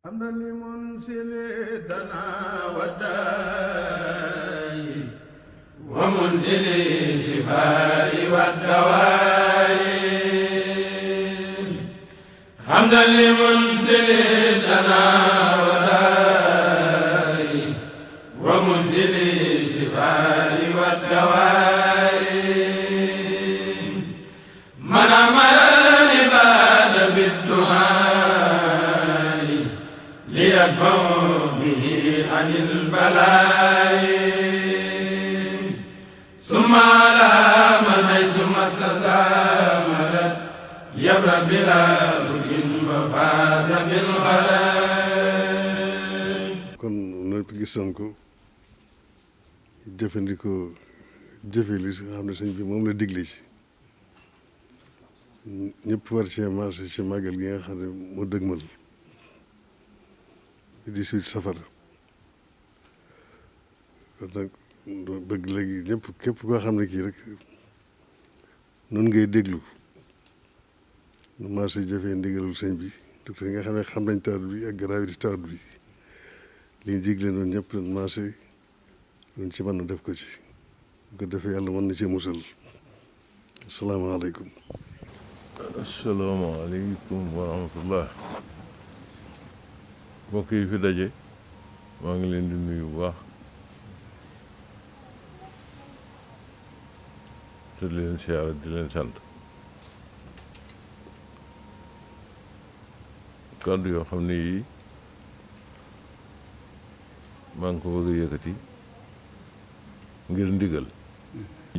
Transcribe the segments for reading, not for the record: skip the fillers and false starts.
حمدا لمنزل دنا والداء ومنزل الشفاء والدواء حمدا لمنزل دنا والداء ومنزل الشفاء والدواء من أمر العباد بالدعاء ليدفع به عن البلاء ثم على من حيث مس سامرت يبرأ بلا رد وفاز بالخير. kon ñëpp gis nañ ko jëfandikoo jëfe li nga xam ne sëñ bi moom la digle ci ñëpp war cee marché ci màggal gi nga xam ne moo dëgmal 18 safar kon nag bëgg léegi ñëpp képp koo xam ne kii rek noonu ngay déglu nu marché jëfee ndigalul sëñ bi te nga xam ne xam nañ tawat bi ak gravité tawat bi li ñu digle noonu ñëpp doon marché luñ ci mën na def ko ci bu ko defee yàlla mën na ci musal asalaamaaleykum. asalaamaaleykum wa rahmatullah mbokk yi fi daje maa ngi leen di nuyu bu baax te di leen siyaara di leen sant kàddu yoo xam ne yii maa ngi ko bëgg a yëkkati ngir ndigal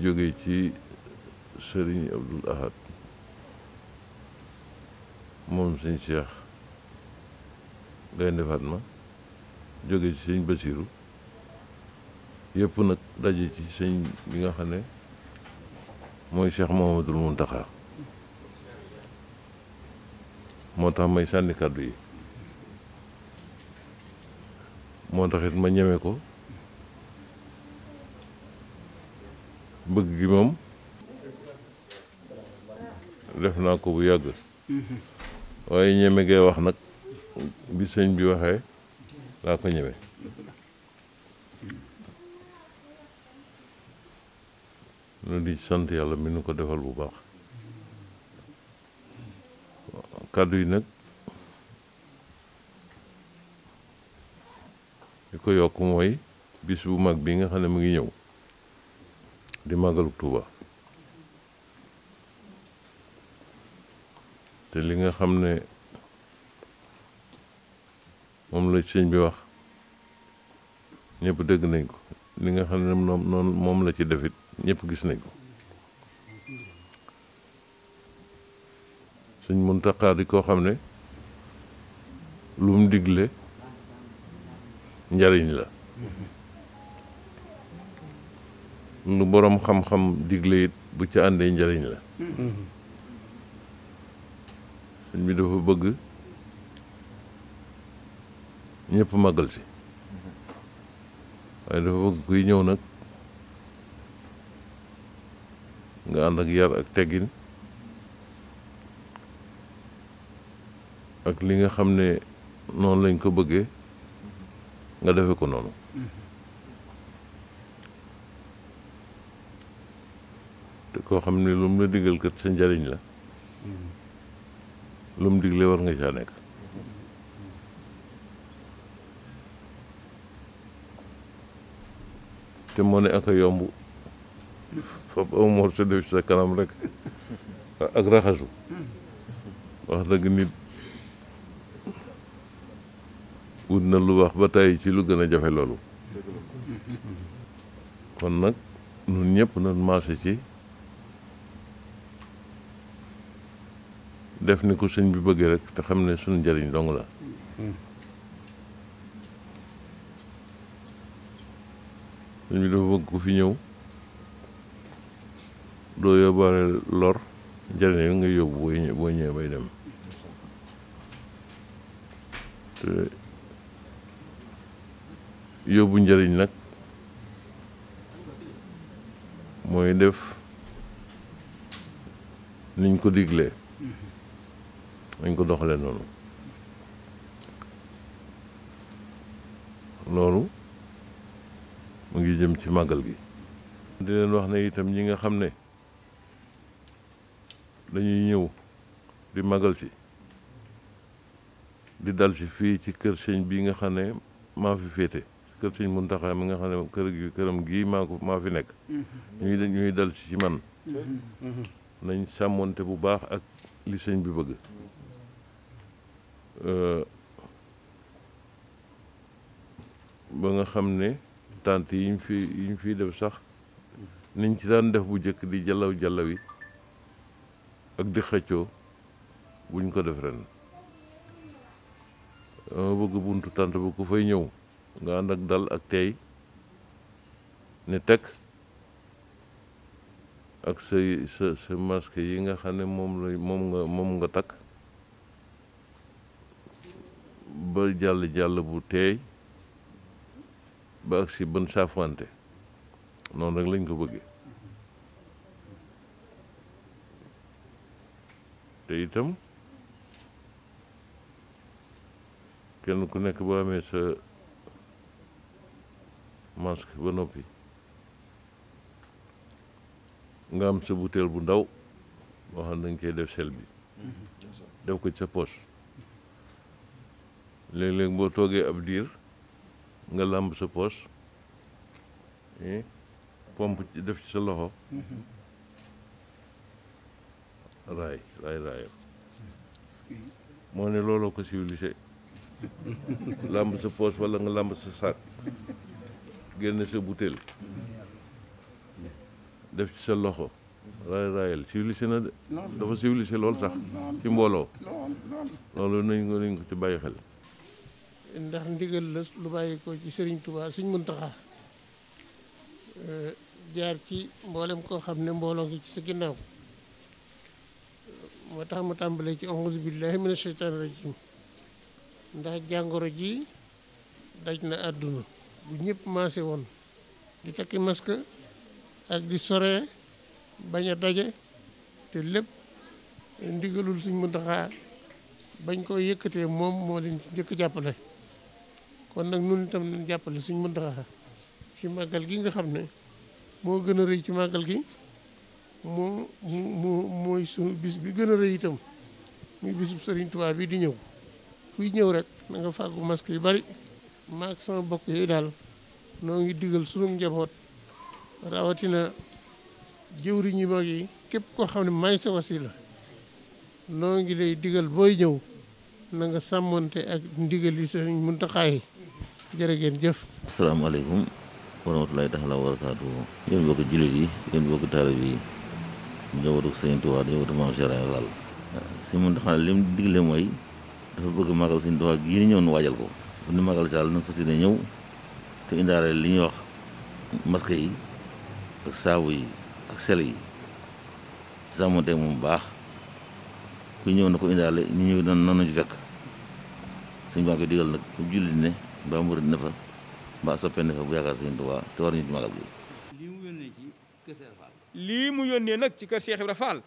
jóge ci sëriñ Abdul Ahad moom sëñ Cheikh Gaynde Fatma jóge ci sëñ Basiru yëpp nag daje ci sëñ bi nga xam ne mooy Cheikh Mouhamadoul Mountakha moo tax may sànni kàddu yi moo taxit ma ñeme ko bëgg gi moom def naa ko bu yàgg waaye ñeme gee wax nag bi sëñ bi waxee laa ko ñeme nu di sant yàlla mi nu ko defal bu baax kàddu yi nag li ko yokk mooy bis bu mag bi nga xam ne mu ngi ñëw di màggalu Tuuba te li nga xam ne moom la sëñ bi wax ñëpp dégg nañ ko li nga xam ne noonu moom la ci defit ñëpp gis nañ ko sëñ Muntaxa di koo xam ne lu mu digle njariñ la lu boroom xam-xam digle it bu ca àndee njariñ la sëñ bi dafa bëgg ñëpp màggal si waaye dafa bëgg kuy ñëw nag nga ànd ak yar ak teggin ak li nga xam ne noonu lañ ko bëggee nga defe ko noonu te koo xam ne lu mu la digal kat sa njariñ la lu mu digle war nga caa nekk te moo ne ak a yomb foofu aw mor sa def sa kanam rek ak raxasu wax dëgg nit wut na lu wax ba tey ci lu gën a jafe loolu kon nag ñun ñëpp nañ maase ci def ni ko sëñ bi bëggee rek te xam ne suñu njëriñ dong la sëñ bi dafa bëgg ku fi ñëw doo yóbbaale lor njëriñ yi nga yóbbu boo ñëwee bay dem te yóbbu njëriñ nag mooy def niñ ko diglee nañ ko doxalee noonu loolu mu ngi jëm ci màggal gi. di leen wax ne itam ñi nga xam ne dañuy ñëw di màggal si di dal si fii ci kër sëñ bi nga xam ne maa fi féete kër sëñ Muntaxa mi nga xam ne këram gii maa fi nekk ñuy dal si ci man nañ sàmmoonte bu baax ak li sëñ bi bëgg ba nga xam ne tànt yi ñu fi def sax niñ ci daan def bu njëkk di jallaw yi ak di xëccoo buñ ko def ren dama bëgg buntu tànt bu ku fay ñëw nga ànd ak dal ak tey ne teg ak sa masque yi nga xam ne moom nga takk ba jàll bu teey ba ak si bën saafante noonu rek lañ ko bëggee te itam kenn ku nekk boo amee sa masque ba noppi nga am sa butéel bu ndaw boo xam ne dañ koy def sel bi def ko ci sa poche léeg-léeg boo toogee ab diir nga làmb sa poche pompe ci def ci sa loxo raayam moo ne looloo ko civilisé làmb sa poche walla nga làmb sa sac génne sa butéel def ci sa loxo raayal civilisé na de dafa civilisé lool sax ci mbooloo loolu nañ ko ci bàyyi xel ndax ndigal la lu bàyyi ko ci Sëriñ Tuubaa Sëriñ Muntaxa jaar ci mboolem koo xam ne mbooloo ngi ci sa ginnaaw moo tax mu tàmbalee ci auzu billahi mina sheytaani rajim ndax jàngoro ji daj na àdduna bu ñëpp maase woon di takki masque ak di sore bañ a daje te lépp ndigalul Sëriñ Muntaxa bañ koo yëkkatee moom moo leen ci njëkk jàppale kon nag nun itam nañ jàppale Sëriñ Muntaxa ci màggal gi nga xam ne moo gën a rëy ci màggal gi mooy suñu bis bi gën a rëy itam muy bisub Sëriñ Tuubaa bi di ñëw kuy ñëw rek na nga fàggu masque yu bari maag sama bokk yooyu daal noo ngi digal sunu njaboot rawatina jëwriñ yu mag yi képp koo xam ne may sa wasila noo ngi lay digal booy ñëw na nga sàmmonte ak ndigal yi Sëriñ Muntaxa yi jërë ngeen jëf. asalaamaaleykum wa rahmatulahi taala wa barakaatu. yéen bokk jullit yi yéen bokk taalib yi njabootu Sëriñ Tuubaa njabootu Maam Cheikh Ibra Fall. Sëriñ Muntaxa li mu digle mooy dafa bëgg màggal Sëriñ Tuubaa gii ni ñëw nu waajal ko bu ni màggal saal na fas yéene ñëw te indaale li ñuy wax masque yi ak saabu yi ak sel yi sàmmonte moom bu baax ku ñëw na ko indaale ñu ñëw noonu ci fekk sëñ baa koy digal nag ku jullit ne mbaa murit ne fa mbaa soppe ne fa bu yaakaar Sëriñ Tuubaa te war ñu ci magal gi. lii mu yónnee nag ci kër Cheikh Ibra Fall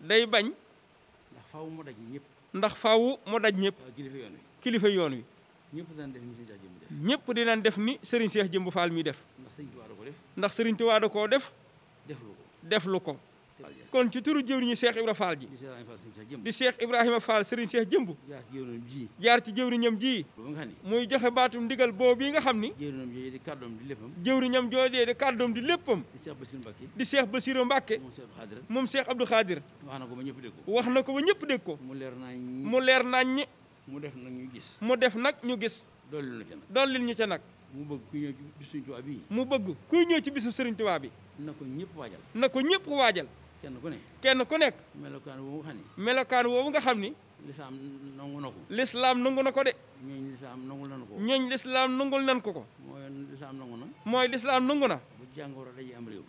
day bañ ndax faaw mu daj ñëpp ndax faaw mu daj ñëpp kilifa yoon wi ñëpp dinañ def ni Serigne Cheikh Jëmb Fall mi def ndax Serigne Touba da koo def deflu ko kon ci turu jëwriñu Cheikh Ibra Fall ji di Cheikh Ibrahima Fall Serigne Cheikh Jëmb jaar ci jëwriñam ji muy joxe baatum ndigal boobu yi nga xam ni jëwriñam joojee di kàddoom di léppam di Cheikh Bassirou Mbacké moom Cheikh Abdou Khadir wax na ko ba ñëpp dégg ko mu leer nañ mu def nag ñu gis dollil ñu ca nag mu bëgg kuy ñëw ci bisu Serigne Touba bi na ko ñëpp waajal kenn ku nekk melokaan woowu nga xam ni lislaam nangu na ko de ñooñ lislaam nangul nan ko mooy lislaam nangu na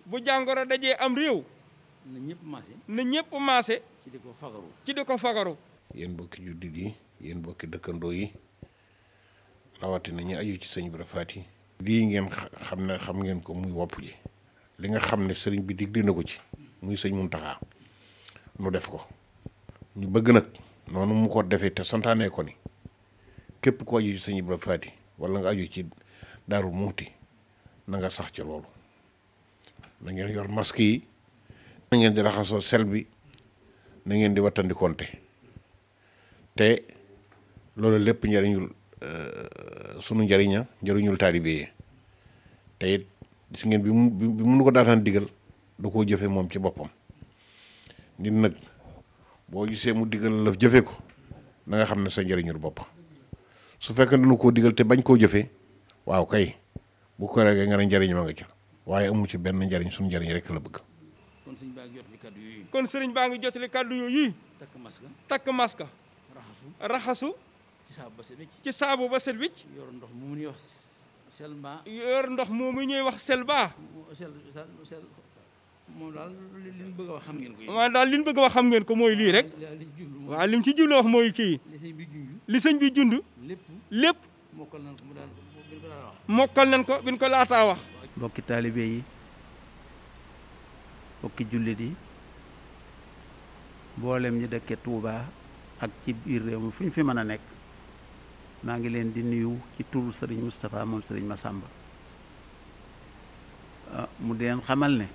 bu jàngoro dajee am réew na ñëpp maase ci di ko fagaru yéen bokki juddit yi yéen bokki dëkkandoo yi rawatina ñi aju ci sëñ Ibra Faty lii ngeen xam ngeen ko muy wopp ji li nga xam ne sëriñ bi digle na ko ci muy sëñ Muntaxa nu def ko ñu bëgg nag noonu mu ko defee te santaanee ko ni képp ko aju ci sëñ Ibra Faati wala nga aju ci Daaru Muxti na nga sax ci loolu na ngeen yor masque yi na ngeen di raxasoo sel bi na ngeen di wattandikonte te loolu lépp njariñul sunu njariñul taalibe yi te it gis ngeen bi mu nu ko daataan digal da koo jëfe moom ci boppam nit nag boo gisee mu digal la jëfe ko na nga xam ne sa njariñul bopp su fekkee dañu koo digal te bañ koo jëfee waaw kay bu ko regee nga ne njariñ ma nga ca waaye amu ci benn njariñ suñu njariñ rek la bëgg. kon sëriñ baa ngi jotali kàddu yooyu. takk maska raxasu ci saabu ba set wicc yor ndox mu ñuy wax selba moom daal li ñu bëgg a wax xam ngeen ko. waaw daal li ñu bëgg a wax xam ngeen ko mooy lii rek. waaw li mu ci jublu wax mooy kii. li sëñ bi jund. lépp mokkal nañ ko bi ñu ko laataa wax. mbokki taalibe yi mbokki jullit yi mboolem ñi dëkke Touba ak ci biir réew mi fu ñu fi mën a nekk maa ngi leen di nuyu ci turu Serigne Moustapha moom Serigne Massamba mu di leen xamal ne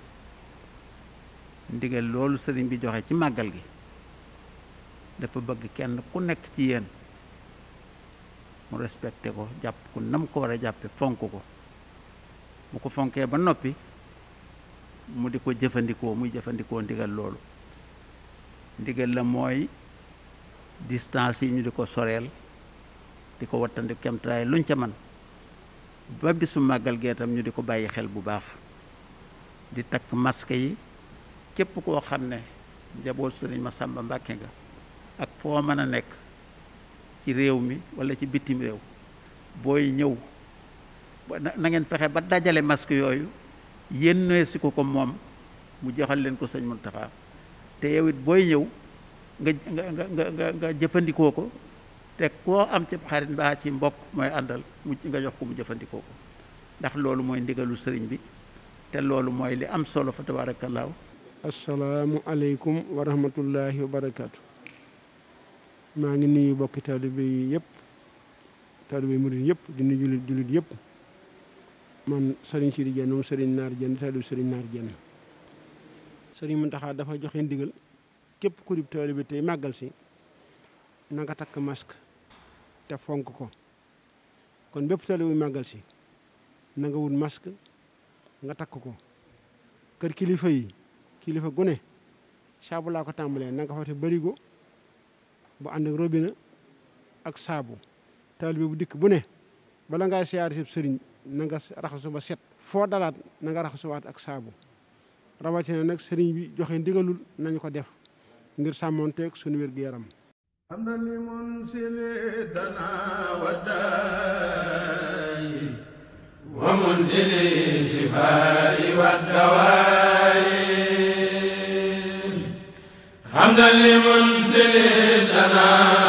ndigal loolu sëriñ bi joxe ci màggal gi dafa bëgg kenn ku nekk ci yéen mu respecté ko jàpp ko nam ko war a jàppe fonk ko mu ko fonkee ba noppi mu di ko jëfandikoo muy jëfandikoo ndigal loolu ndigal la mooy distance yi ñu di ko soreel di ko wattandi kemtaraay luñ ca man ba bisu màggal gee tam ñu di ko bàyyi xel bu baax di takk masque yi képp koo xam ne njaboot sëriñ Massamba Mbàkke nga ak foo mën a nekk ci réew mi wala ci bitim réew booy ñëw na ngeen fexe ba dajale masque yooyu yénnee si ko moom mu joxal leen ko sëñ Muntaxa te yow it booy ñëw nga jëfandikoo ko te koo am ci xarit mbaa ci mbokk mooy àndal mu nga jox ko mu jëfandikoo ko ndax loolu mooy ndigalu sëriñ bi te loolu mooy li am solo fa tabaarakallaahu. asalaamu aleykum wa rahmatullahi wa barakaatu. maa ngi nuyu bokki taalibe yi yëpp taalibe murid yëpp di nuyu jullit yëpp man Serigne Sidi Dieng moom Serigne Naar Dieng taalibe Serigne Naar Dieng. Serigne Mountakha dafa joxe ndigal képp ku di taalibe tey màggal si na nga takk masque te fonk ko kon bépp taalibe màggal si na nga wut masque nga takk ko kër kilifa gune saabu laa ko tàmbalee na nga fa te barigo bu ànd ak robinet ak saabu taalibe bu dikk bu ne bala ngaa siyaare si sëriñ na nga raxasu ba set foo dalaat na nga raxasuwaat ak saabu rawatina nag sëriñ bi joxe ndigalul nañu ko def ngir sàmmonteeg suñu wér-gu-yaram hamdan li munsili dana waddayi wa munzili shifaa'i waddawaayi hamdan li munsili dana